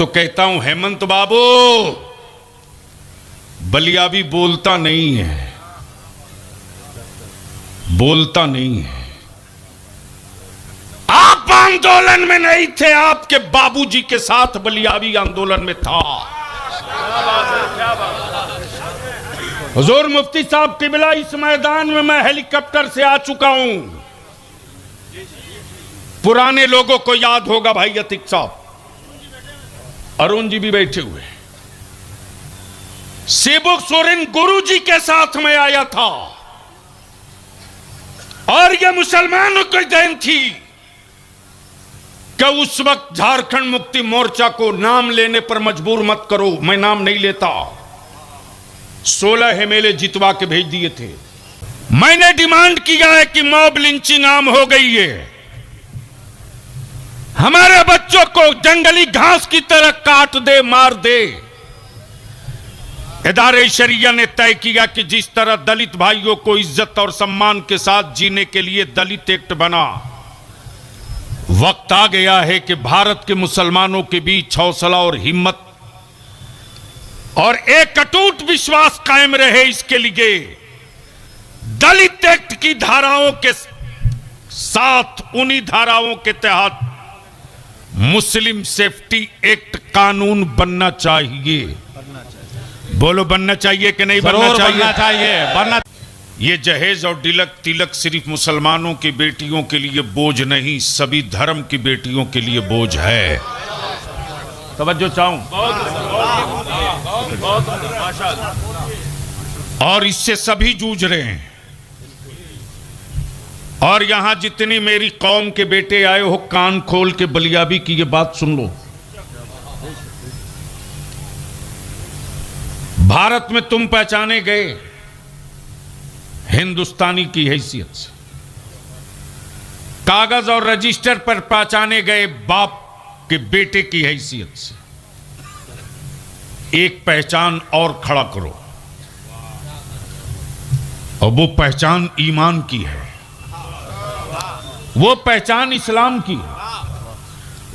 कहता हूं हेमंत बाबू, बलियाबी बोलता नहीं है, बोलता नहीं है। आप आंदोलन में नहीं थे, आपके बाबूजी के साथ बलियाबी आंदोलन में था। हुजूर मुफ्ती साहब किबला, इस मैदान में मैं हेलीकॉप्टर से आ चुका हूं। पुराने लोगों को याद होगा, भाई अतीक साहब, अरुण जी भी बैठे हुए। सेबुक सोरेन गुरु जी के साथ में आया था और यह मुसलमानों की देन थी कि उस वक्त झारखंड मुक्ति मोर्चा को नाम लेने पर मजबूर मत करो। मैं नाम नहीं लेता। 16 एमएलए जितवा के भेज दिए थे। मैंने डिमांड किया है कि मॉब लिंचिंग आम हो गई है, हमारे बच्चों को जंगली घास की तरह काट दे, मार दे। इदारे शरिया ने तय किया कि जिस तरह दलित भाइयों को इज्जत और सम्मान के साथ जीने के लिए दलित एक्ट बना, वक्त आ गया है कि भारत के मुसलमानों के बीच हौसला और हिम्मत और एक अटूट विश्वास कायम रहे। इसके लिए दलित एक्ट की धाराओं के साथ उन्हीं धाराओं के तहत मुस्लिम सेफ्टी एक्ट कानून बनना चाहिए। बोलो, बनना चाहिए कि नहीं बनना चाहिए? बनना। ये जहेज और तिलक सिर्फ मुसलमानों की बेटियों के लिए बोझ नहीं, सभी धर्म की बेटियों के लिए बोझ है। तवज्जो चाहूं। और इससे सभी जूझ रहे हैं। और यहां जितनी मेरी कौम के बेटे आए हो, कान खोल के बलियाबी की ये बात सुन लो। भारत में तुम पहचाने गए हिंदुस्तानी की हैसियत से, कागज और रजिस्टर पर पहचाने गए बाप के बेटे की हैसियत से। एक पहचान और खड़ा करो, और वो पहचान ईमान की है, वो पहचान इस्लाम की है,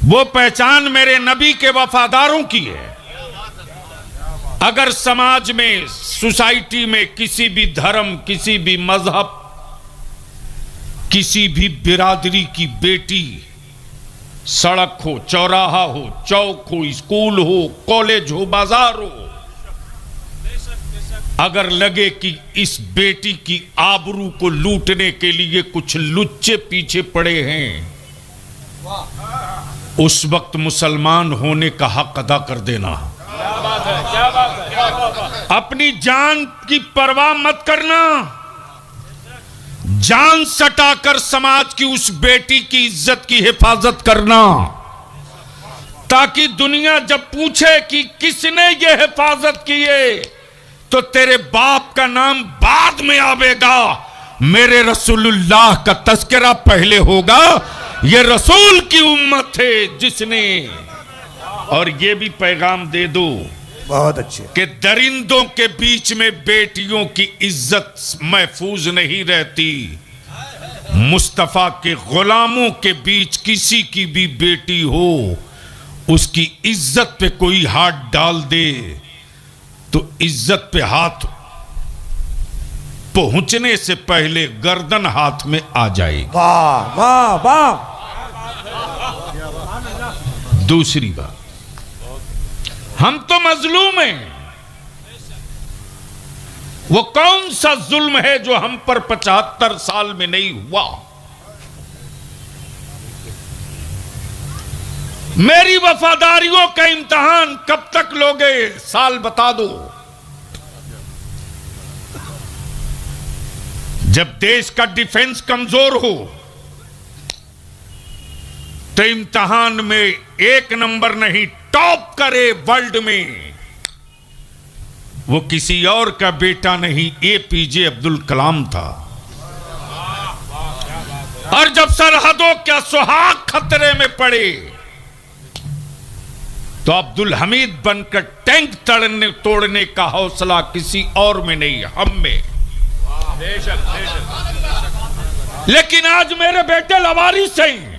वो पहचान मेरे नबी के वफादारों की है। अगर समाज में, सोसाइटी में किसी भी धर्म, किसी भी मजहब, किसी भी बिरादरी की बेटी सड़क हो, चौराहा हो, चौक हो, स्कूल हो, कॉलेज हो, बाजार हो, अगर लगे कि इस बेटी की आबरू को लूटने के लिए कुछ लुच्चे पीछे पड़े हैं, उस वक्त मुसलमान होने का हक अदा कर देना। क्या बात है। अपनी जान की परवाह मत करना, जान सटाकर समाज की उस बेटी की इज्जत की हिफाजत करना, ताकि दुनिया जब पूछे कि किसने ये हिफाजत की है, तो तेरे बाप का नाम बाद में आवेगा, मेरे रसूलुल्लाह का तज़किरा पहले होगा। ये रसूल की उम्मत है जिसने। और ये भी पैगाम दे दो, बहुत अच्छे, कि दरिंदों के बीच में बेटियों की इज्जत महफूज नहीं रहती। मुस्तफा के गुलामों के बीच किसी की भी बेटी हो, उसकी इज्जत पे कोई हाथ डाल दे तो इज्जत पे हाथ पहुंचने से पहले गर्दन हाथ में आ जाएगी। वाह वाह वाह। दूसरी बात, हम तो मजलूम हैं। वो कौन सा जुल्म है जो हम पर 75 साल में नहीं हुआ? मेरी वफादारियों का इम्तिहान कब तक लोगे? साल बता दो। जब देश का डिफेंस कमजोर हो तो इम्तिहान में 1 नंबर नहीं, टॉप करे वर्ल्ड में, वो किसी और का बेटा नहीं, एपीजे अब्दुल कलाम था। और जब सरहदों का सुहाग खतरे में पड़े तो अब्दुल हमीद बनकर टैंक तोड़ने का हौसला किसी और में नहीं, हम में। लेकिन आज मेरे बेटे लवारिस हैं।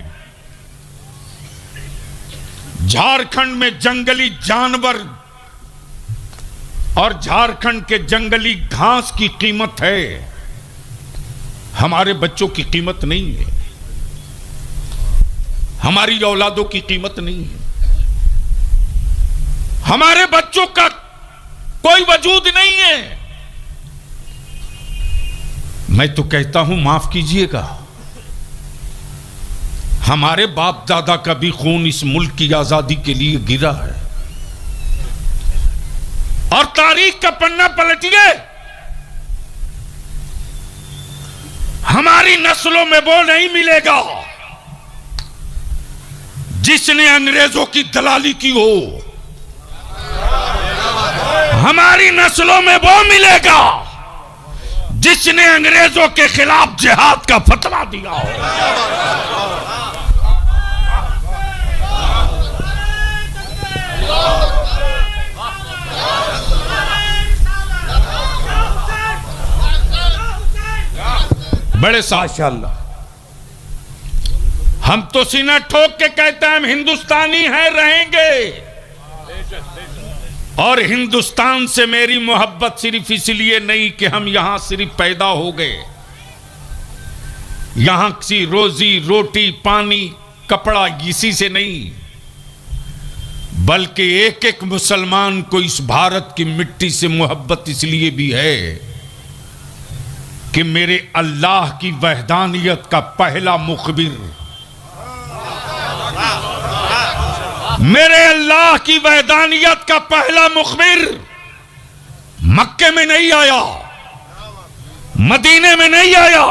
झारखंड में जंगली जानवर और झारखंड के जंगली घास की कीमत है, हमारे बच्चों की कीमत नहीं है, हमारी औलादों की कीमत नहीं है। हमारे बच्चों का कोई वजूद नहीं है। मैं तो कहता हूं माफ कीजिएगा, हमारे बाप दादा का भी खून इस मुल्क की आजादी के लिए गिरा है। और तारीख का पन्ना पलटिए, हमारी नस्लों में वो नहीं मिलेगा जिसने अंग्रेजों की दलाली की हो। हमारी नस्लों में वो मिलेगा जिसने अंग्रेजों के खिलाफ जिहाद का फतवा दिया हो। बड़े माशाअल्लाह, हम तो सीना ठोक के कहते हैं हम हिंदुस्तानी हैं, रहेंगे। और हिंदुस्तान से मेरी मोहब्बत सिर्फ इसलिए नहीं कि हम यहां सिर्फ पैदा हो गए, यहां की रोजी रोटी पानी कपड़ा इसी से नहीं, बल्कि एक एक मुसलमान को इस भारत की मिट्टी से मोहब्बत इसलिए भी है कि मेरे अल्लाह की वहदानियत का पहला मुखबिर, मेरे अल्लाह की वहदानियत का पहला मुखबिर मक्के में नहीं आया, मदीने में नहीं आया।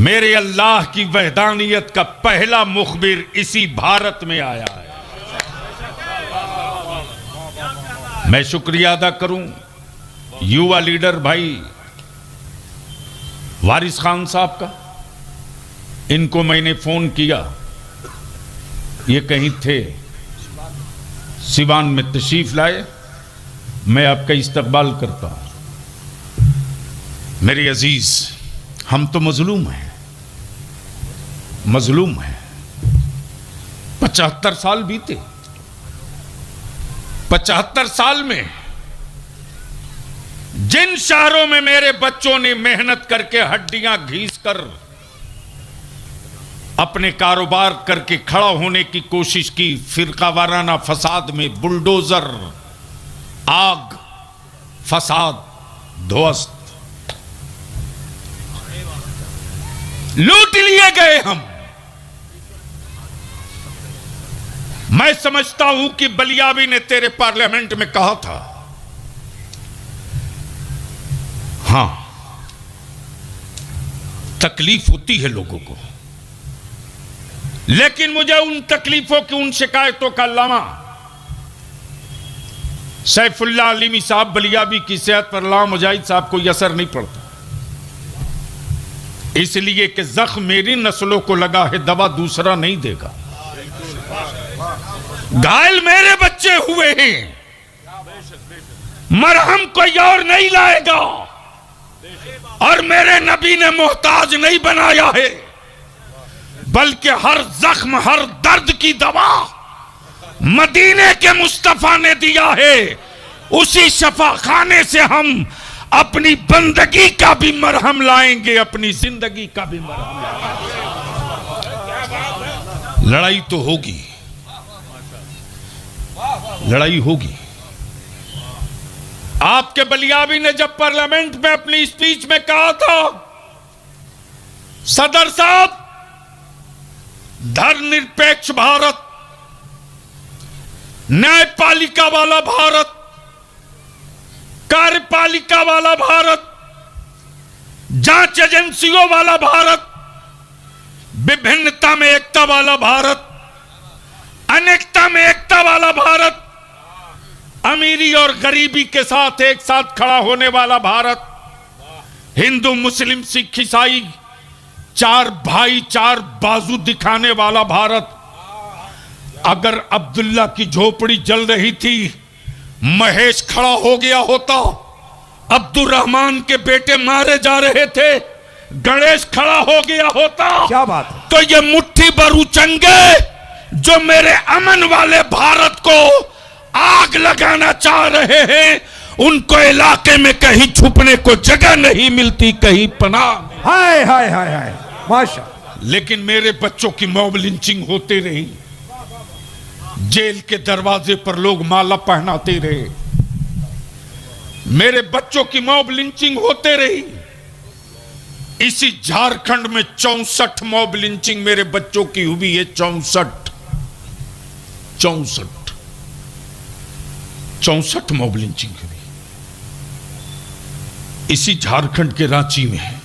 मेरे अल्लाह की वहदानियत का पहला मुखबिर इसी भारत में आया है। मैं शुक्रिया अदा करूं युवा लीडर भाई वारिस खान साहब का। इनको मैंने फोन किया, ये कहीं थे, सिवान में तशरीफ लाए, मैं आपका इस्तकबाल करता हूं। मेरे अजीज, हम तो मजलूम हैं, मजलूम हैं। 75 साल बीते, 75 साल में जिन शहरों में मेरे बच्चों ने मेहनत करके हड्डियां घीस कर अपने कारोबार करके खड़ा होने की कोशिश की, फिरका वाराना फसाद में बुलडोजर आग फसाद ध्वस्त, लूट लिए गए हम। मैं समझता हूं कि बलियावी ने तेरे पार्लियामेंट में कहा था, हां तकलीफ होती है लोगों को, लेकिन मुझे उन तकलीफों की, उन शिकायतों का लामा सैफुल्लाह अलीमी साहब बलियावी की सेहत पर अल्लामा मुजाहिद साहब कोई असर नहीं पड़ता, इसलिए कि जख्म मेरी नस्लों को लगा है, दवा दूसरा नहीं देगा। घायल मेरे बच्चे हुए हैं, मरहम कोई और नहीं लाएगा। और मेरे नबी ने मोहताज नहीं बनाया है, बल्कि हर जख्म हर दर्द की दवा मदीने के मुस्तफा ने दिया है। उसी शफा खाने से हम अपनी बंदगी का भी मरहम लाएंगे, अपनी जिंदगी का भी मरहम लाएंगे। लड़ाई तो होगी, लड़ाई होगी। आपके बलियावी ने जब पार्लियामेंट में अपनी स्पीच में कहा था, सदर साहब धर्मनिरपेक्ष भारत, न्यायपालिका वाला भारत, कार्यपालिका वाला भारत, जांच एजेंसियों वाला भारत, विभिन्नता में एकता वाला भारत, अनेकता में एकता वाला भारत, अमीरी और गरीबी के साथ एक साथ खड़ा होने वाला भारत, हिंदू मुस्लिम सिख ईसाई चार भाई चार बाजू दिखाने वाला भारत। अगर अब्दुल्ला की झोपड़ी जल रही थी, महेश खड़ा हो गया होता, अब्दुल रहमान के बेटे मारे जा रहे थे, गणेश खड़ा हो गया होता, क्या बात है। तो ये मुट्ठी भर उचंगे जो मेरे अमन वाले भारत को आग लगाना चाह रहे हैं, उनको इलाके में कहीं छुपने को जगह नहीं मिलती, कहीं पनाह। हाय हाय हाय हाय, माशा। लेकिन मेरे बच्चों की मॉब लिंचिंग होती रही, जेल के दरवाजे पर लोग माला पहनाते रहे, मेरे बच्चों की मॉब लिंचिंग होते रही। इसी झारखंड में 64 मॉब लिंचिंग मेरे बच्चों की हुई है। 64 मॉब लिंचिंग हुई इसी झारखंड के रांची में।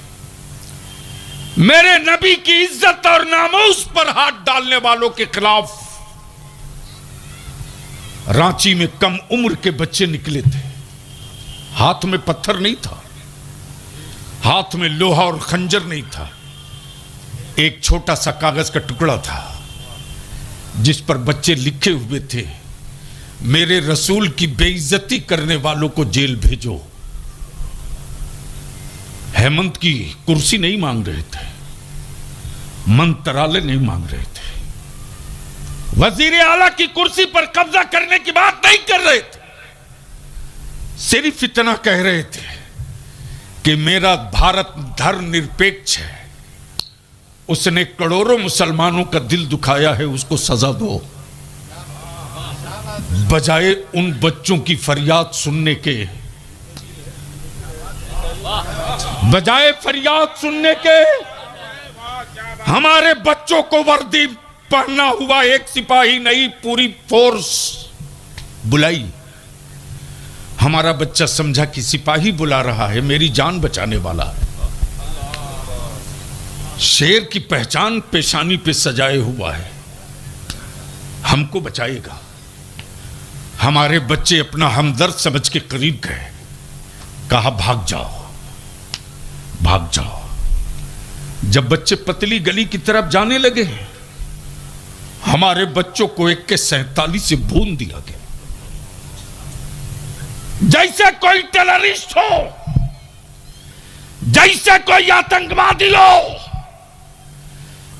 मेरे नबी की इज्जत और नामूस पर हाथ डालने वालों के खिलाफ रांची में कम उम्र के बच्चे निकले थे। हाथ में पत्थर नहीं था, हाथ में लोहा और खंजर नहीं था, एक छोटा सा कागज का टुकड़ा था जिस पर बच्चे लिखे हुए थे, मेरे रसूल की बेइज्जती करने वालों को जेल भेजो। हेमंत की कुर्सी नहीं मांग रहे थे, मंत्रालय नहीं मांग रहे थे, वजीर आला की कुर्सी पर कब्जा करने की बात नहीं कर रहे थे। सिर्फ इतना कह रहे थे कि मेरा भारत धर्मनिरपेक्ष है, उसने करोड़ों मुसलमानों का दिल दुखाया है, उसको सजा दो। बजाय उन बच्चों की फरियाद सुनने के, बजाय फरियाद सुनने के, हमारे बच्चों को वर्दी पहना हुआ एक सिपाही नहीं, पूरी फोर्स बुलाई। हमारा बच्चा समझा कि सिपाही बुला रहा है, मेरी जान बचाने वाला है। शेर की पहचान पेशानी पे सजाए हुआ है, हमको बचाएगा। हमारे बच्चे अपना हमदर्द समझ के करीब गए, कहा भाग जाओ, भाग जाओ। जब बच्चे पतली गली की तरफ जाने लगे, हमारे बच्चों को AK-47 से भून दिया गया, जैसे कोई टेररिस्ट हो, जैसे कोई आतंकवादी हो,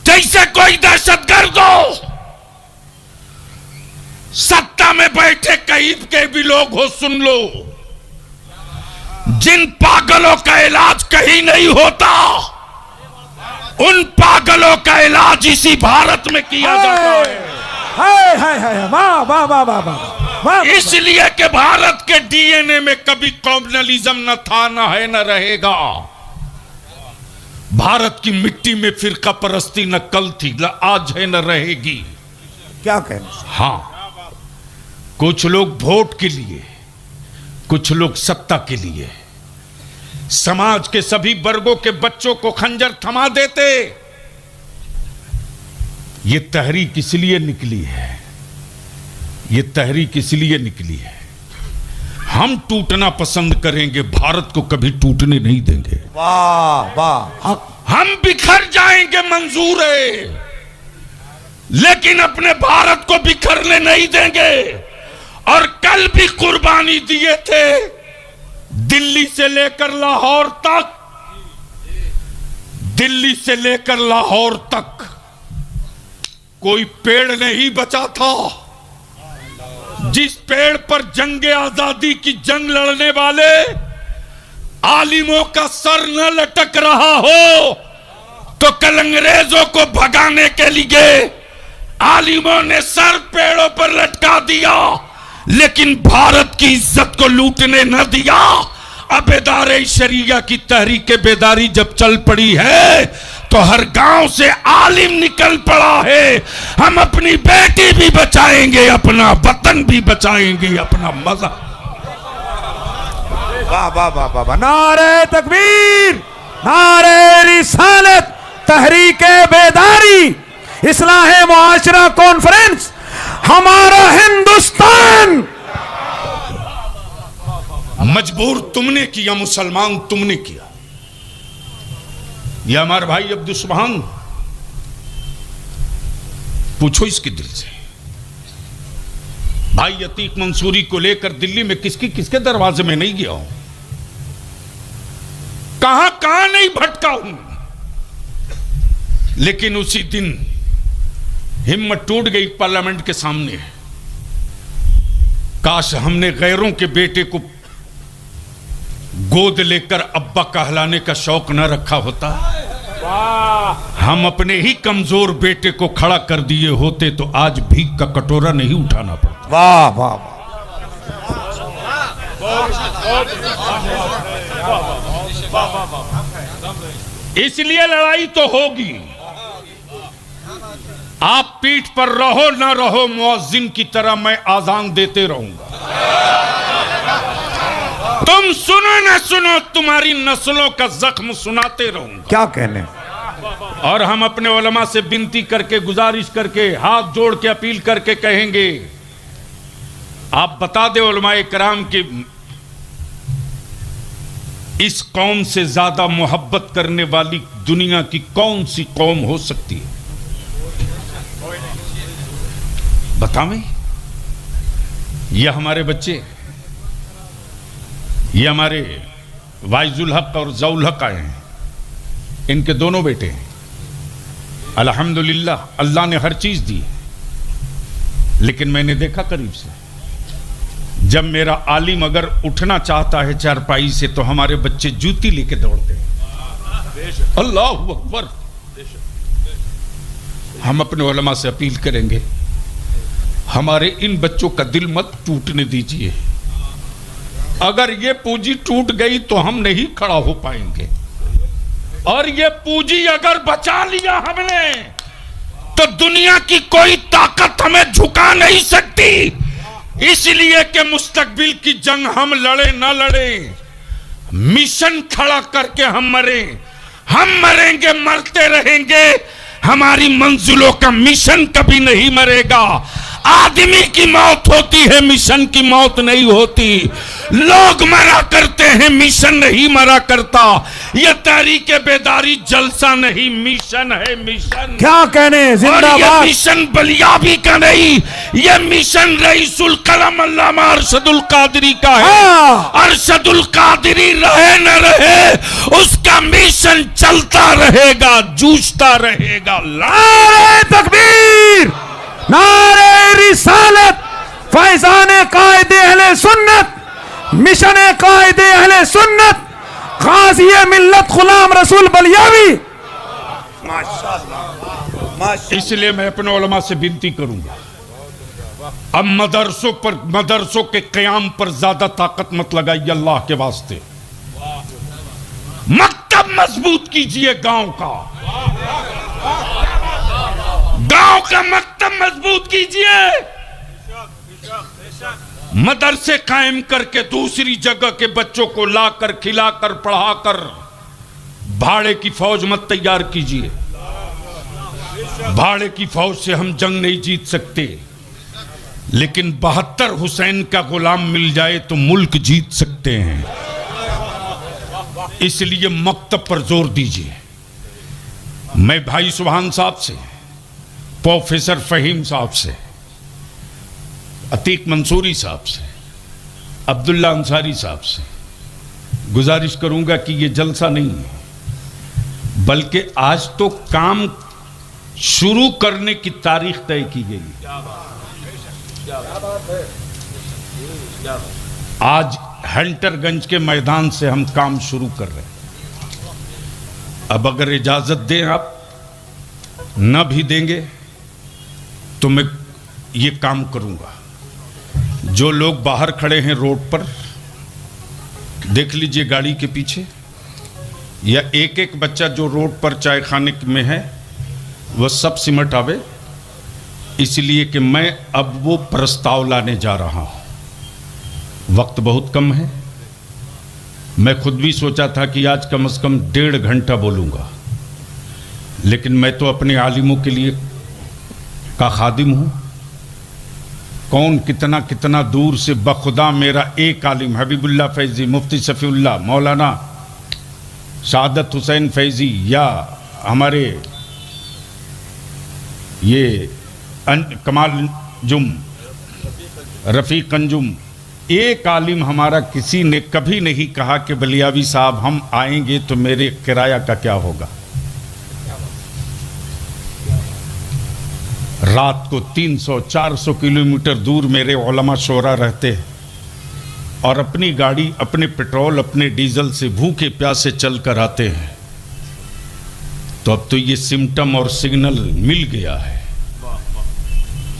जैसे कोई दहशतगर्द हो। सत्ता में बैठे कहीं के भी लोग हो, सुन लो, जिन पागलों का इलाज कहीं नहीं होता, उन पागलों का इलाज इसी भारत में किया जाता है। हाय हाय हाय, वाह वाह वाह वाह वाह। इसलिए कि भारत के DNA में कभी कॉम्युनलिज्म न था, न है, न रहेगा। भारत की मिट्टी में फिरका परस्ती न कल थी, न आज है, न रहेगी। क्या कहना? हाँ, कुछ लोग वोट के लिए, कुछ लोग सत्ता के लिए समाज के सभी वर्गों के बच्चों को खंजर थमा देते। ये तहरीक इसलिए निकली है, ये तहरीक इसलिए निकली है, हम टूटना पसंद करेंगे, भारत को कभी टूटने नहीं देंगे। वाह वाह। हम बिखर जाएंगे मंजूर है, लेकिन अपने भारत को बिखरने नहीं देंगे। और कल भी कुर्बानी दिए थे, दिल्ली से लेकर लाहौर तक, दिल्ली से लेकर लाहौर तक कोई पेड़ नहीं बचा था जिस पेड़ पर जंगे आजादी की जंग लड़ने वाले आलिमों का सर न लटक रहा हो। तो कल अंग्रेजों को भगाने के लिए आलिमों ने सर पेड़ों पर लटका दिया, लेकिन भारत की इज्जत को लूटने न दिया। अबेदारे शरिया की तहरीक बेदारी जब चल पड़ी है, तो हर गांव से आलिम निकल पड़ा है। हम अपनी बेटी भी बचाएंगे, अपना वतन भी बचाएंगे, अपना मजा। वाह वाह वाह वाह। नारे तकबीर, नारे रिसालत, तहरीक बेदारी, इस्लाह मुआशरा कॉन्फ्रेंस, हमारा हिंदुस्तान। मजबूर तुमने किया, मुसलमान तुमने किया। यह हमारे भाई अब्दुल सुभान, पूछो इसके दिल से। भाई अतीक मंसूरी को लेकर दिल्ली में किसके दरवाजे में नहीं गया हूं, कहां नहीं भटका हूं। लेकिन उसी दिन हिम्मत टूट गई पार्लियामेंट के सामने। काश हमने गैरों के बेटे को गोद लेकर अब्बा कहलाने का शौक न रखा होता। हम अपने ही कमजोर बेटे को खड़ा कर दिए होते तो आज भीख का कटोरा नहीं उठाना पड़ता। वाह वाह वाह। इसलिए लड़ाई तो होगी। आप पीठ पर रहो ना रहो, मुअज्जिन की तरह मैं आजान देते रहूंगा। तुम सुनो ना सुनो, तुम्हारी नस्लों का जख्म सुनाते रहूंगा। क्या कहने। और हम अपने उलमा से विनती करके, गुजारिश करके, हाथ जोड़ के अपील करके कहेंगे, आप बता दे उलमाए कराम कि इस कौम से ज्यादा मोहब्बत करने वाली दुनिया की कौन सी कौम हो सकती है? बतावें। ये हमारे बच्चे, ये हमारे वाइजुल हक और जौल हक आए हैं, इनके दोनों बेटे हैं। अल्हम्दुलिल्लाह, अल्लाह ने हर चीज दी। लेकिन मैंने देखा करीब से, जब मेरा आलिम अगर उठना चाहता है चारपाई से तो हमारे बच्चे जूती लेके दौड़ते हैं। अल्लाह अकबर। हम अपने उलमा से अपील करेंगे, हमारे इन बच्चों का दिल मत टूटने दीजिए। अगर ये पूंजी टूट गई तो हम नहीं खड़ा हो पाएंगे, और ये पूंजी अगर बचा लिया हमने तो दुनिया की कोई ताकत हमें झुका नहीं सकती। इसलिए कि मुस्तकबिल की जंग हम लड़े ना लड़े, मिशन खड़ा करके हम मरे। हम मरेंगे, मरते रहेंगे, हमारी मंजिलों का मिशन कभी नहीं मरेगा। आदमी की मौत होती है, मिशन की मौत नहीं होती। लोग मरा करते हैं, मिशन नहीं मरा करता। यह तहरीक बेदारी जलसा नहीं, मिशन है, मिशन। क्या कहने। जिंदाबाद। यह मिशन बलियाबी का नहीं, यह मिशन रईसुल कलम अल्लामा अरशदुल कादरी का है। अरशदुल कादरी रहे न रहे, उसका मिशन चलता रहेगा, जूझता रहेगा। नारे तकबीर, नारे रिसालत, फैजाने कायदे अहले सुन्नत, मिशन कायदे अहले सुन्नत, गाज़ी मिल्लत गुलाम रसूल बलियावी। इसलिए मैं अपने उलमा से विनती करूंगा, अब मदरसों के क़याम पर ज्यादा ताकत मत लगाइए अल्लाह के वास्ते। मकतब मजबूत कीजिए, गांव का मकतब मजबूत कीजिए। मदरसे कायम करके दूसरी जगह के बच्चों को लाकर, खिलाकर, पढ़ाकर भाड़े की फौज मत तैयार कीजिए। भाड़े की फौज से हम जंग नहीं जीत सकते, लेकिन 72 हुसैन का गुलाम मिल जाए तो मुल्क जीत सकते हैं। इसलिए मकतब पर जोर दीजिए। मैं भाई सुभान साहब से, प्रोफेसर फहीम साहब से, अतीक मंसूरी साहब से, अब्दुल्ला अंसारी साहब से गुजारिश करूंगा कि ये जलसा नहीं है, बल्कि आज तो काम शुरू करने की तारीख तय की गई। आज हंटरगंज के मैदान से हम काम शुरू कर रहे हैं। अब अगर इजाजत दें, आप न भी देंगे तो मैं ये काम करूंगा। जो लोग बाहर खड़े हैं रोड पर, देख लीजिए गाड़ी के पीछे, या एक एक बच्चा जो रोड पर चाय खाने में है, वह सब सिमट आवे। इसलिए कि मैं अब वो प्रस्ताव लाने जा रहा हूं। वक्त बहुत कम है। मैं खुद भी सोचा था कि आज कम से कम 1.5 घंटा बोलूंगा, लेकिन मैं तो अपने आलिमों के लिए का खादिम हूं। कौन कितना कितना दूर से, बखुदा मेरा एक आलिम हबीबुल्लाह फैजी, मुफ्ती सफ़ीउल्लाह, मौलाना सादत हुसैन फैजी, या हमारे ये कमाल जुम, रफ़ीक अंजुम, एक आलिम हमारा किसी ने कभी नहीं कहा कि बलियावी साहब हम आएंगे तो मेरे किराया का क्या होगा। रात को 300-400 किलोमीटर दूर मेरे उलमा शोरा रहते और अपनी गाड़ी, अपने पेट्रोल, अपने डीजल से भूखे प्यासे चल कर आते हैं। तो अब तो ये सिम्टम और सिग्नल मिल गया है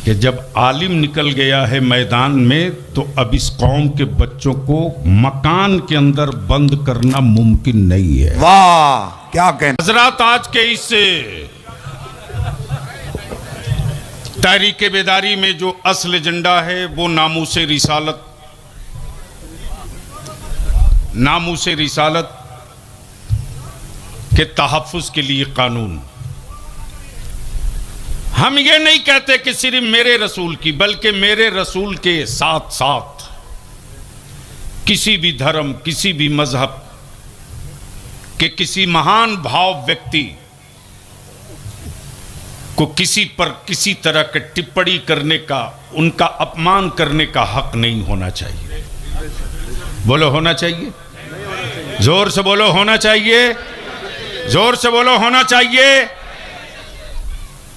कि जब आलिम निकल गया है मैदान में तो अब इस कौम के बच्चों को मकान के अंदर बंद करना मुमकिन नहीं है। वाह क्या कहना। हजरात, आज के इस तहरीके बेदारी में जो असल एजेंडा है वो नामूसे रिसालत के तहफ़्फ़ुज़ के लिए कानून। हम ये नहीं कहते कि सिर्फ मेरे रसूल की, बल्कि मेरे रसूल के साथ साथ किसी भी धर्म, किसी भी मजहब के किसी महान भाव व्यक्ति को किसी पर किसी तरह की टिप्पणी करने का, उनका अपमान करने का हक नहीं होना चाहिए। बोलो होना चाहिए? जोर से बोलो होना चाहिए, जोर से बोलो होना चाहिए।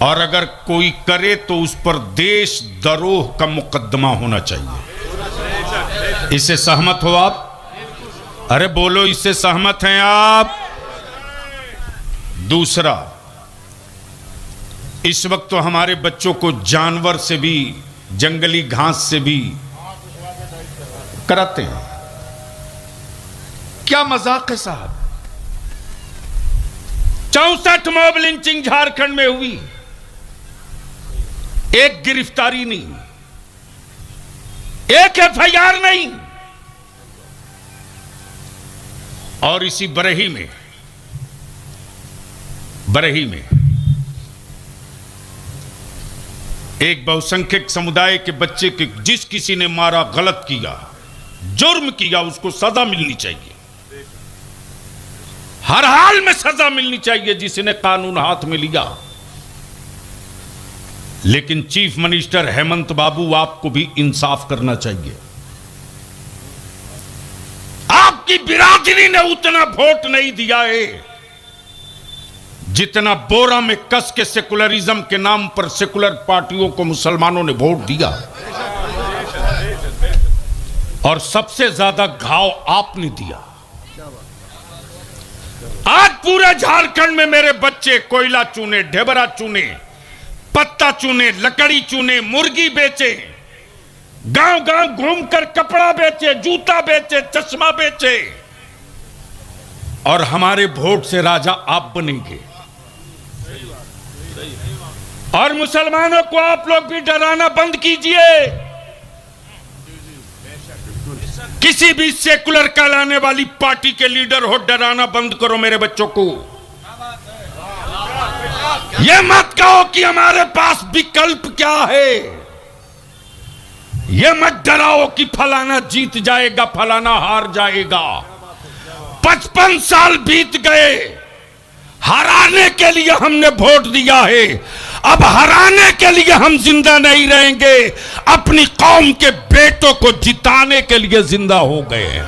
और अगर कोई करे तो उस पर देशद्रोह का मुकदमा होना चाहिए। इससे सहमत हो आप? अरे बोलो, इससे सहमत हैं आप? दूसरा, इस वक्त तो हमारे बच्चों को जानवर से भी, जंगली घास से भी कराते हैं। क्या मजाक है साहब। 64 मॉब लिंचिंग झारखंड में हुई, एक गिरफ्तारी नहीं, एक एफआईआर नहीं। और इसी बरही में एक बहुसंख्यक समुदाय के बच्चे के जिस किसी ने मारा, गलत किया, जुर्म किया, उसको सजा मिलनी चाहिए। हर हाल में सजा मिलनी चाहिए जिसने कानून हाथ में लिया। लेकिन चीफ मिनिस्टर हेमंत बाबू, आपको भी इंसाफ करना चाहिए। आपकी बिरादरी ने उतना वोट नहीं दिया है जितना बोरा में कस के सेकुलरिज्म के नाम पर सेकुलर पार्टियों को मुसलमानों ने वोट दिया। और सबसे ज्यादा घाव आपने दिया। आज पूरे झारखंड में मेरे बच्चे कोयला चूने, ढेबरा चूने, पत्ता चूने, लकड़ी चूने, मुर्गी बेचे, गांव गांव घूमकर कपड़ा बेचे, जूता बेचे, चश्मा बेचे। और हमारे वोट से राजा आप बनेंगे। और मुसलमानों को आप लोग भी डराना बंद कीजिए। किसी भी सेकुलर कहलाने वाली पार्टी के लीडर हो, डराना बंद करो मेरे बच्चों को। यह मत कहो कि हमारे पास विकल्प क्या है। यह मत डराओ कि फलाना जीत जाएगा, फलाना हार जाएगा। 55 साल बीत गए, हराने के लिए हमने वोट दिया है। अब हराने के लिए हम जिंदा नहीं रहेंगे, अपनी कौम के बेटों को जिताने के लिए जिंदा हो गए।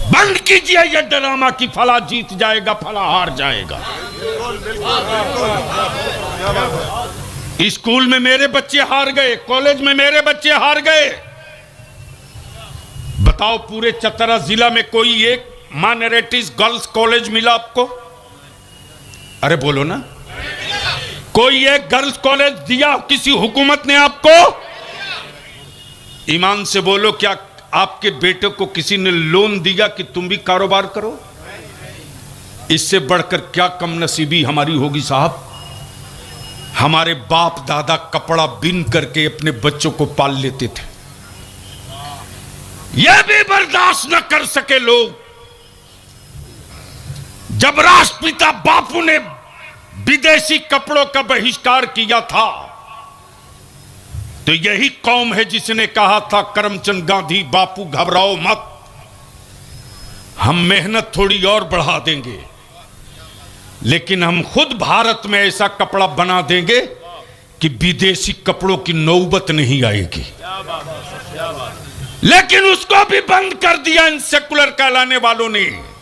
बंद कीजिए यह ड्रामा कि फला जीत जाएगा, फला हार जाएगा। स्कूल में मेरे बच्चे हार गए, कॉलेज में मेरे बच्चे हार गए। बताओ, पूरे चतरा जिला में कोई एक माइनॉरिटीज गर्ल्स कॉलेज मिला आपको? अरे बोलो ना, कोई एक गर्ल्स कॉलेज दिया किसी हुकूमत ने आपको? ईमान से बोलो, क्या आपके बेटे को किसी ने लोन दिया कि तुम भी कारोबार करो? इससे बढ़कर क्या कम नसीबी हमारी होगी साहब। हमारे बाप दादा कपड़ा बिन करके अपने बच्चों को पाल लेते थे। यह भी बर्दाश्त न कर सके लोग। जब राष्ट्रपिता बापू ने विदेशी कपड़ों का बहिष्कार किया था, तो यही कौम है जिसने कहा था, करमचंद गांधी बापू घबराओ मत, हम मेहनत थोड़ी और बढ़ा देंगे, लेकिन हम खुद भारत में ऐसा कपड़ा बना देंगे कि विदेशी कपड़ों की नौबत नहीं आएगी। लेकिन उसको भी बंद कर दिया इन सेकुलर कहलाने वालों ने।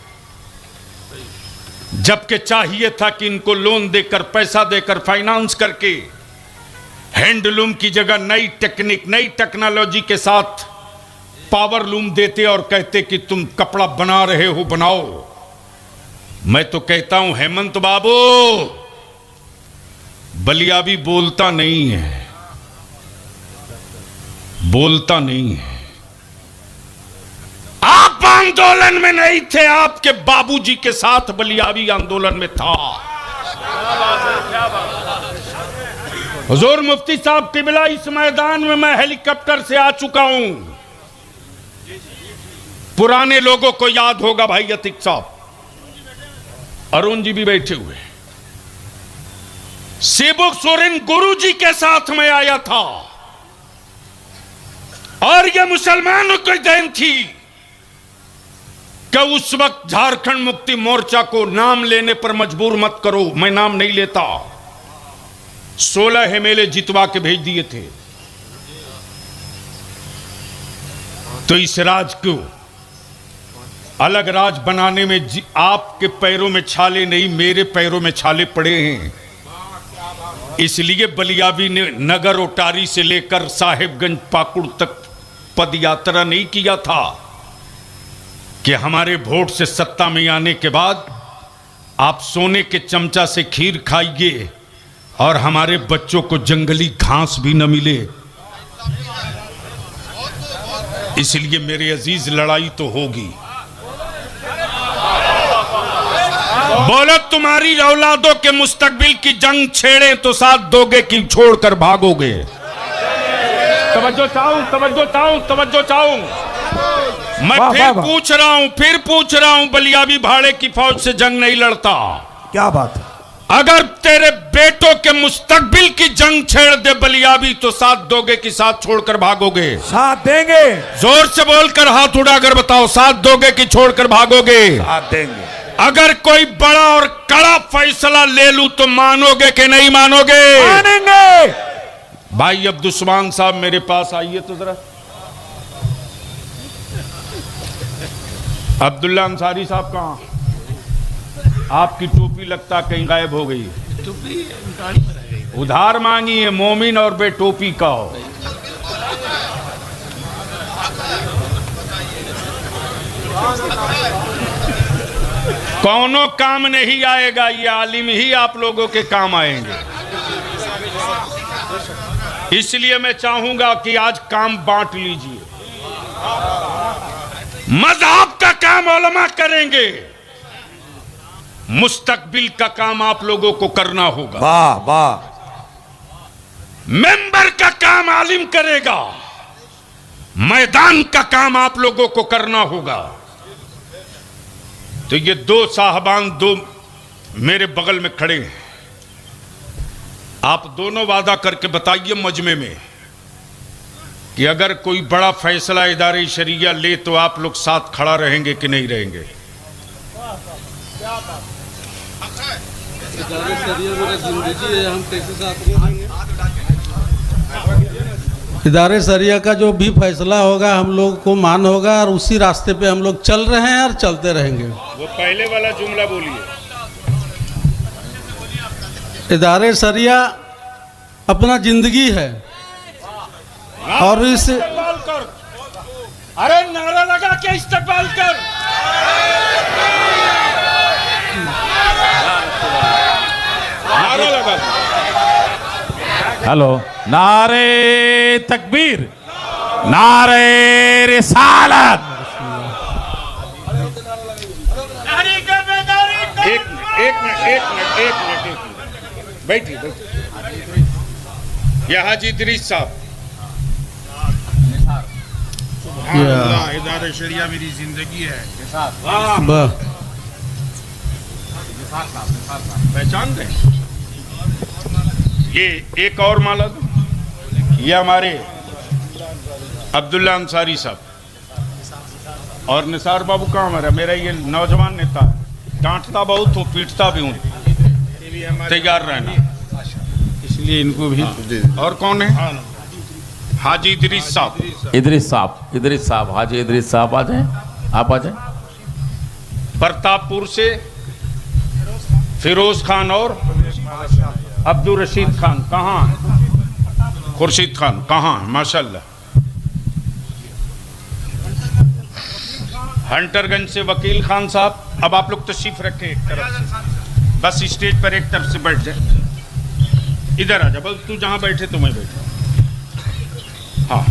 जबकि चाहिए था कि इनको लोन देकर, पैसा देकर, फाइनेंस करके हैंडलूम की जगह नई टेक्निक, नई टेक्नोलॉजी के साथ पावर लूम देते और कहते कि तुम कपड़ा बना रहे हो, बनाओ। मैं तो कहता हूं हेमंत बाबू, बलियाबी बोलता नहीं है, बोलता नहीं है। आप आंदोलन में नहीं थे, आपके बाबूजी के साथ बलियाबी आंदोलन में था। हुजूर मुफ्ती साहब किबला, इस मैदान में मैं हेलीकॉप्टर से आ चुका हूं। पुराने लोगों को याद होगा, भाई अतीक साहब, अरुण जी भी बैठे हुए। सेबुक सोरेन गुरु जी के साथ में आया था और यह मुसलमानों की देन थी कि उस वक्त झारखंड मुक्ति मोर्चा को नाम लेने पर मजबूर मत करो। मैं नाम नहीं लेता। 16 एमएलए जितवा के भेज दिए थे। तो इस राज को अलग राज बनाने में आपके पैरों में छाले नहीं, मेरे पैरों में छाले पड़े हैं। इसलिए बलियाबी ने नगर ओटारी से लेकर साहेबगंज पाकुड़ तक पदयात्रा नहीं किया था कि हमारे वोट से सत्ता में आने के बाद आप सोने के चमचा से खीर खाइए और हमारे बच्चों को जंगली घास भी न मिले। इसलिए मेरे अजीज, लड़ाई तो होगी। बोलो, तुम्हारी औलादों के मुस्तकबिल की जंग छेड़े तो साथ दोगे कि छोड़कर भागोगे? तवज्जो चाहूं, तवज्जो चाहूं, तवज्जो चाहूं। मैं फिर पूछ रहा हूं, बलियाबी भाड़े की फौज से जंग नहीं लड़ता। क्या बात है? अगर तेरे बेटों के मुस्तकबिल की जंग छेड़ दे बलियाबी तो साथ दोगे कि साथ छोड़कर भागोगे? साथ देंगे। जोर से बोलकर हाथ उठाकर बताओ, साथ दोगे कि छोड़कर भागोगे? साथ देंगे। अगर कोई बड़ा और कड़ा फैसला ले लूं तो मानोगे कि नहीं मानोगे? मानेंगे। भाई अब्दुस्मान साहब मेरे पास आइए तो जरा। अब्दुल्ला अंसारी साहब कहाँ? आपकी टोपी लगता कहीं गायब हो गई। उधार मांगी है, मोमिन और बेटोपी का हो। कौनों काम नहीं आएगा, ये आलिम ही आप लोगों के काम आएंगे। इसलिए मैं चाहूंगा कि आज काम बांट लीजिए। मज़हब का काम उलमा करेंगे, मुस्तकबिल का काम आप लोगों को करना होगा। वाह वाह। मेंबर का काम आलिम करेगा, मैदान का काम आप लोगों को करना होगा। तो ये दो साहबान, दो मेरे बगल में खड़े हैं। आप दोनों वादा करके बताइए मजमे में कि अगर कोई बड़ा फैसला इदारे शरिया ले तो आप लोग साथ खड़ा रहेंगे कि नहीं रहेंगे? इदारे शरिया मेरा जिंदगी है, हम कैसे साथ रहेंगे? इदारे शरिया का जो भी फैसला होगा हम लोग को मान होगा और उसी रास्ते पे हम लोग चल रहे हैं और चलते रहेंगे। वो पहले वाला जुमला बोलिए। इदारे शरिया अपना जिंदगी है और इस इस्तेमाल कर। अरे नारा लगा के इस्तेमाल कर। नारा लगा। हेलो, नारे तकबीर, नारे रिसालत। एक मिनट बैठिए। यह हाजी इदरीस साहब। इदारे शरिया मेरी जिंदगी है। वाह, पहचान रहे? ये एक और माला दो। ये हमारे अब्दुल्ला अंसारी साहब और निसार बाबू कहाँ हमारा? मेरा ये नौजवान नेता है, डांटता बहुत हूँ, पीटता भी हूँ। तैयार रहना, इसलिए इनको भी। और कौन है? हाजी इदरीस साहब। इदरीस साहब, हाजी इदरीस साहब आ जाए, आप आ जाए। प्रतापपुर से फिरोज खान और अब्दुल रशीद खान कहाँ? खुर्शीद खान कहाँ? माशाल्लाह। हंटरगंज से वकील खान साहब, अब आप लोग तशरीफ रखें एक तरफ से, बस स्टेज पर एक तरफ से बैठ जाए। इधर आ जा, बस तू जहाँ बैठे तो मैं बैठा। हाँ,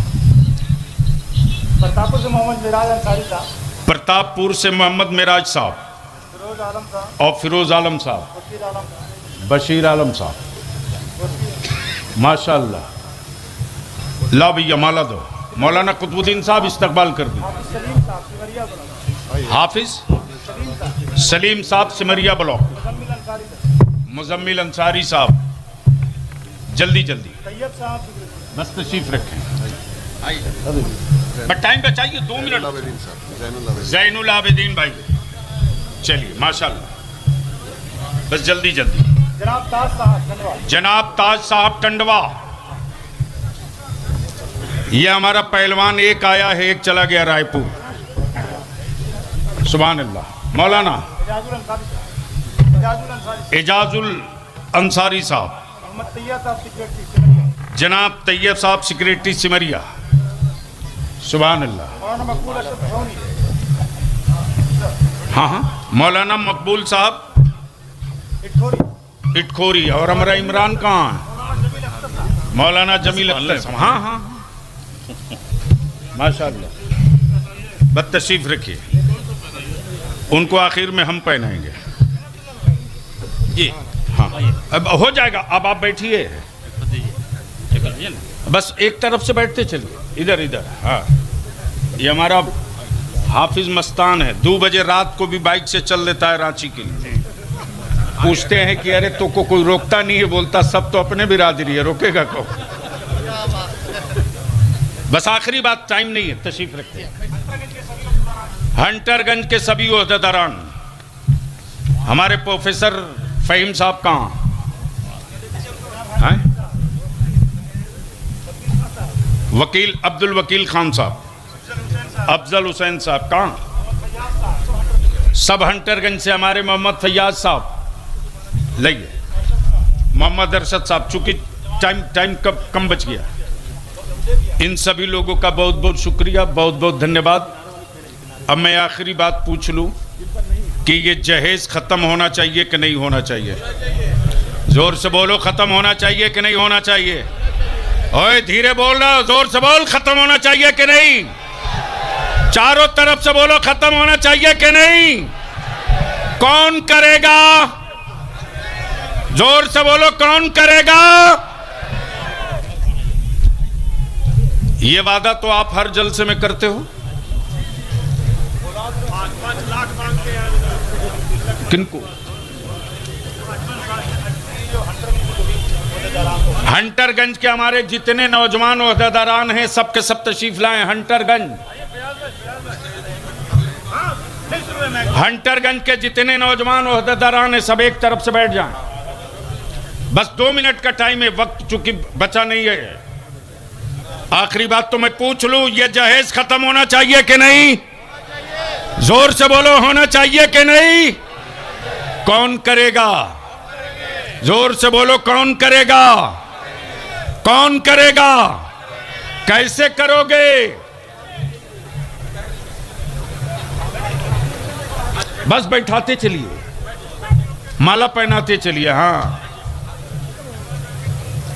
प्रतापपुर से मोहम्मद मिराज अंसारी साहब, प्रतापपुर से मोहम्मद मिराज साहब फिरोज आलम साहब, और फिरोज आलम साहब, बशीर आलम साहब, बशीर आलम साहब, माशाल्लाह। ला भैया माला दो। मौलाना कुतुबुद्दीन साहब इस्तकबाल कर दी। सलीम साहब सिमरिया ब्लॉक, हाफिज सलीम साहब सिमरिया ब्लॉक, मुजम्मिल अंसारी साहब, मुजम्मिल अंसारी साहब, जल्दी जल्दी तैयब साहब, बस तशरीफ रखें। बट टाइम बचाइए 2 मिनट। जैनुल आबिदीन भाई, चलिए माशाल्लाह, बस जल्दी जल्दी। जनाब ताज साहब खंडवा, जनाब ताज साहब टंडवा। ये हमारा पहलवान एक आया है, एक चला गया रायपुर। सुभान अल्लाह। मौलाना एजाजुल अंसारी साहब, एजाजुल अंसारी, एजाजुल अंसारी साहब, मोहम्मद तैयब साहब सेक्रेटरी सिमरिया, जनाब तैयब साहब सेक्रेटरी सिमरिया। सुभान अल्लाह। मौलाना मकबूल अशरफ सोनी, हाँ हाँ, मौलाना मकबूल साहब इटखोरी, इटखोरी। और हमारा इमरान कहाँ है? मौलाना जमील अख्तर साहब। हाँ हाँ माशाल्लाह, बस तशरीफ रखिए। उनको आखिर में हम पहनाएंगे जी। हाँ, अब हो जाएगा। अब आप बैठिए, बस एक तरफ से बैठते चलिए। इधर इधर। हाँ, ये हमारा हाफिज मस्तान है, 2 बजे रात को भी बाइक से चल देता है रांची के लिए। पूछते हैं कि अरे तो को कोई रोकता नहीं है? बोलता सब तो अपने बिरादरी है, रोकेगा को? बस आखिरी बात, टाइम नहीं है, तशरीफ रखते हैं। हंटरगंज के सभी ओहदेदारान, हमारे प्रोफेसर फहीम साहब कहाँ हैं? वकील अब्दुल वकील खान साहब, अफजल हुसैन साहब कहाँ? सब हंटरगंज से हमारे मोहम्मद फैयाज साहब, लाइए मोहम्मद अरशद साहब। चूंकि टाइम कम बच गया, इन सभी लोगों का बहुत बहुत शुक्रिया, बहुत बहुत धन्यवाद। अब मैं आखिरी बात पूछ लूं कि ये जहेज खत्म होना चाहिए कि नहीं होना चाहिए? जोर से बोलो, खत्म होना चाहिए कि नहीं होना चाहिए? ओए धीरे बोल रहा, जोर से बोल, खत्म होना चाहिए कि नहीं? चारों तरफ से बोलो, खत्म होना चाहिए कि नहीं? कौन करेगा? जोर से बोलो, कौन करेगा? ये वादा तो आप हर जलसे में करते हो। किनको? हंटरगंज के हमारे जितने नौजवान ओहदेदारान हैं, सबके सब तशरीफ लाएं। हंटरगंज के जितने नौजवान ओहदेदारान हैं, सब एक तरफ से बैठ जाएं। बस 2 मिनट का टाइम है, वक्त चूंकि बचा नहीं है। आखिरी बात तो मैं पूछ लूं, ये जहेज खत्म होना चाहिए कि नहीं? जोर से बोलो, होना चाहिए कि नहीं? कौन करेगा? जोर से बोलो, कौन करेगा? कौन करेगा? कैसे करोगे? बस बैठाते चलिए, माला पहनाते चलिए। हाँ,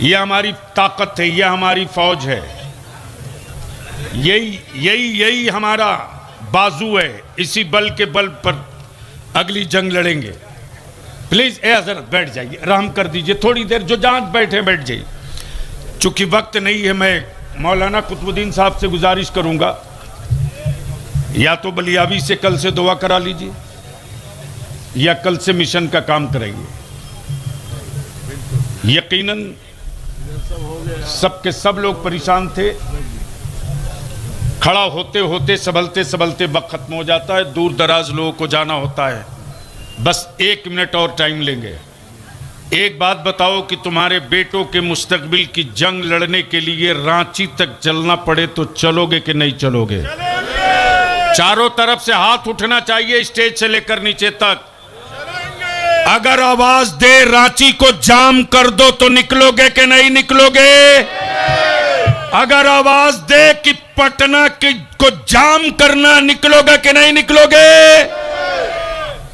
ये हमारी ताकत है, ये हमारी फौज है, यही हमारा बाजू है। इसी बल के बल पर अगली जंग लड़ेंगे। प्लीज ए हजरत बैठ जाइए, आराम कर दीजिए थोड़ी देर, जो जहां बैठे बैठ जाइए। चूंकि वक्त नहीं है, मैं मौलाना कुतुबुद्दीन साहब से गुजारिश करूंगा, या तो बलियावी से कल से दुआ करा लीजिए, या कल से मिशन का काम कराइए। यकीनन सबके सब लोग परेशान थे। खड़ा होते होते संभलते संभलते वक्त खत्म हो जाता है। दूर दराज लोगों को जाना होता है। बस 1 मिनट और टाइम लेंगे। एक बात बताओ कि तुम्हारे बेटों के मुस्तकबिल की जंग लड़ने के लिए रांची तक चलना पड़े तो चलोगे कि नहीं चलोगे? चारों तरफ से हाथ उठना चाहिए, स्टेज से लेकर नीचे तक। अगर आवाज दे रांची को जाम कर दो तो निकलोगे कि नहीं निकलोगे? अगर आवाज दे कि पटना को जाम करना, निकलोगे कि नहीं निकलोगे?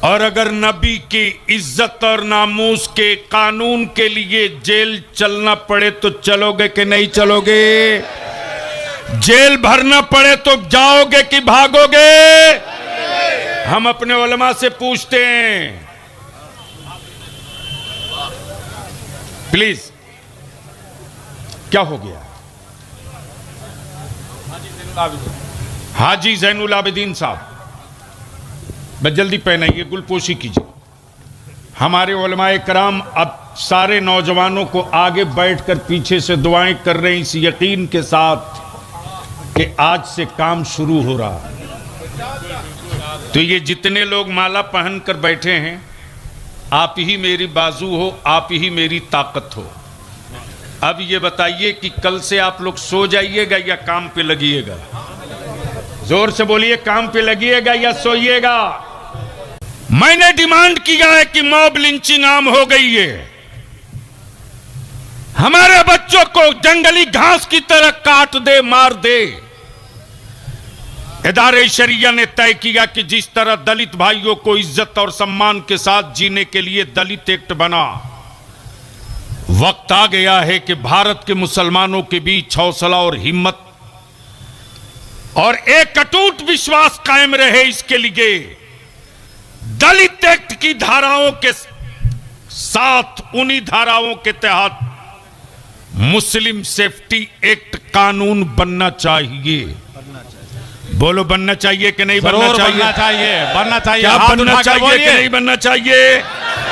और अगर नबी की इज्जत और नामूस के कानून के लिए जेल चलना पड़े तो चलोगे कि नहीं चलोगे? जेल भरना पड़े तो जाओगे कि भागोगे? हम अपने उलमा से पूछते हैं, प्लीज क्या हो गया? हाजी जैनुल आबिदीन साहब, बस जल्दी पहनाइए, गुलपोशी कीजिए। हमारे उलमाए कराम अब सारे नौजवानों को आगे बैठकर पीछे से दुआएं कर रहे हैं, इस यकीन के साथ कि आज से काम शुरू हो रहा है। तो ये जितने लोग माला पहनकर बैठे हैं, आप ही मेरी बाजू हो, आप ही मेरी ताकत हो। अब ये बताइए कि कल से आप लोग सो जाइएगा या काम पे लगिएगा? जोर से बोलिए, काम पे लगिएगा या सोइएगा? मैंने डिमांड किया है कि मॉब लिंचिंग आम हो गई है। हमारे बच्चों को जंगली घास की तरह काट दे, मार दे। इदारे शरिया ने तय किया कि जिस तरह दलित भाइयों को इज्जत और सम्मान के साथ जीने के लिए दलित एक्ट बना, वक्त आ गया है कि भारत के मुसलमानों के बीच हौसला और हिम्मत और एक अटूट विश्वास कायम रहे। इसके लिए दलित एक्ट की धाराओं के साथ उन्हीं धाराओं के तहत मुस्लिम सेफ्टी एक्ट कानून बनना चाहिए। बोलो, बनना चाहिए कि नहीं बनना चाहिए? बनना चाहिए, बनना चाहिए। क्या हाथ बनना उठा के चाहिए कि बोलिए। नहीं बनना चाहिए?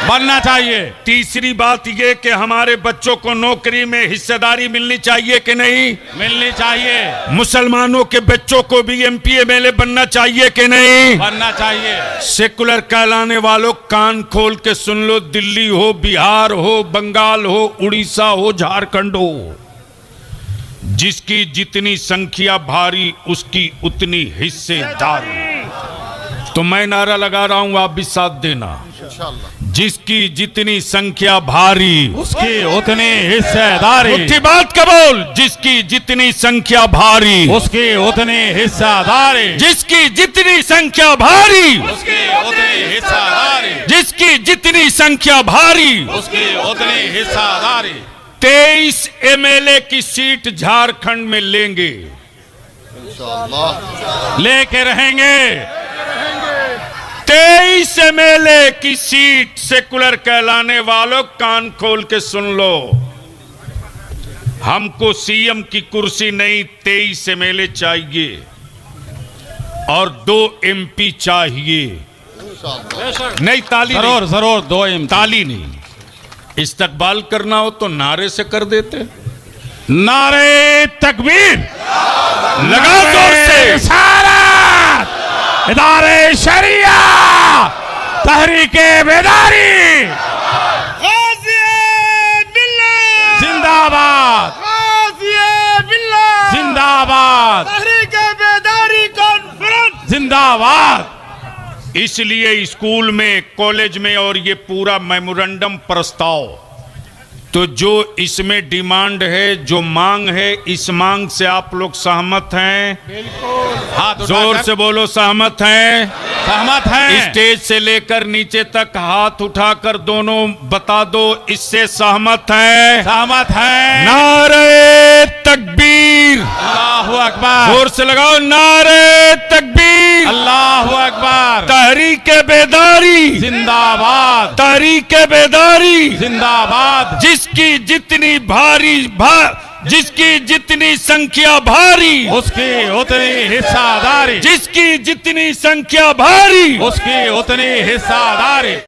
बनना चाहिए। तीसरी बात यह कि हमारे बच्चों को नौकरी में हिस्सेदारी मिलनी चाहिए कि नहीं मिलनी चाहिए? मुसलमानों के बच्चों को भी एमपी एमएलए बनना चाहिए कि नहीं? बनना चाहिए। सेकुलर कहलाने वालों, कान खोल के सुन लो, दिल्ली हो, बिहार हो, बंगाल हो, उड़ीसा हो, झारखंड हो, जिसकी जितनी संख्या भारी उसकी उतनी हिस्सेदारी। तो मैं नारा लगा रहा हूं, आप भी साथ देना। जिसकी जितनी संख्या भारी उसकी उतनी हिस्सेदारी। उठी बात का बोल, जिसकी जितनी संख्या भारी उसकी उतनी हिस्सेदारी। जिसकी जितनी संख्या भारी उसकी उतनी हिस्सेदारी। जिसकी जितनी संख्या भारी उसकी उतनी हिस्सेदारी। 23 एमएलए की सीट झारखंड में लेंगे, लेके रहेंगे। 23 एमएलए की सीट। सेकुलर कहलाने वालों, कान खोल के सुन लो, हमको सीएम की कुर्सी नहीं, 23 एमएलए चाहिए और 2 एमपी चाहिए। नहीं, ताली जरूर नहीं, जरूर 2 एम। ताली नहीं। इस्तकबाल करना हो तो नारे से कर देते। नारे तकबीर, लगा जोर से। रिसालत, इदारे शरिया, तहरीके बेदारी जिंदाबाद, जिंदाबाद, जिंदाबाद। इसलिए स्कूल में, कॉलेज में और ये पूरा मेमोरेंडम प्रस्ताव, तो जो इसमें डिमांड है, जो मांग है, इस मांग से आप लोग सहमत हैं? हाथ जोर से बोलो, सहमत हैं? सहमत हैं। स्टेज से लेकर नीचे तक हाथ उठाकर दोनों बता दो, इससे सहमत हैं? सहमत हैं। नारे तकबीर, अल्लाहु अकबर। जोर से लगाओ, नारे तकबीर, अल्लाहु अकबर। तहरीके बेदारी, जिंदाबाद, तहरीके बेदारी, जिंदाबाद। जिसकी जितनी जिसकी जितनी संख्या भारी उसकी उतनी हिस्सादारी। जिसकी जितनी संख्या भारी उसकी उतनी हिस्सादारी।